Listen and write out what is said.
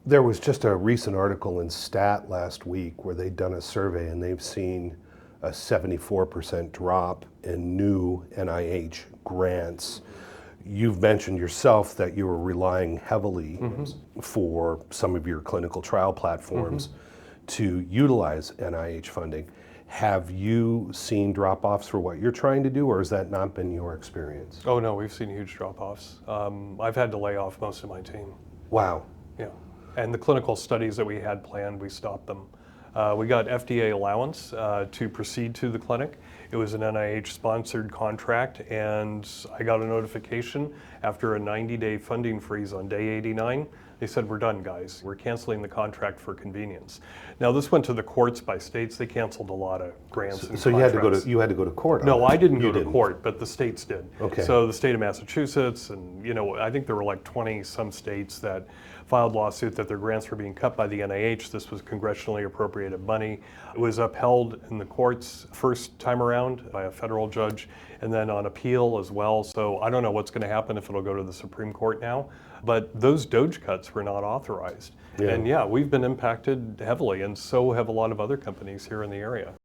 There was just a recent article in Stat last week where they'd done a survey and they've seen a 74% drop in new NIH grants. You've mentioned yourself that you were relying heavily for some of your clinical trial platforms to utilize NIH funding. Have you seen drop-offs for what you're trying to do, or has that not been your experience? Oh no, we've seen huge drop-offs. I've had to lay off most of my team. Wow. Yeah, and the clinical studies that we had planned, we stopped them. We got FDA allowance to proceed to the clinic. It was an NIH-sponsored contract, and I got a notification after a 90-day funding freeze on day 89. They said, "We're done, guys. We're canceling the contract for convenience." Now, this went to the courts by states. They canceled a lot of grants and So contracts. you had to go to court on No, that. I didn't You go to court, but the states did. Okay. So the state of Massachusetts, and I think there were like 20 some states that filed lawsuit that their grants were being cut by the NIH. This was congressionally appropriated money. It was upheld in the courts first time around by a federal judge, and then on appeal as well. So I don't know what's going to happen if it'll go to the Supreme Court now. But those DOGE cuts were not authorized. Yeah. And yeah, we've been impacted heavily, and so have a lot of other companies here in the area.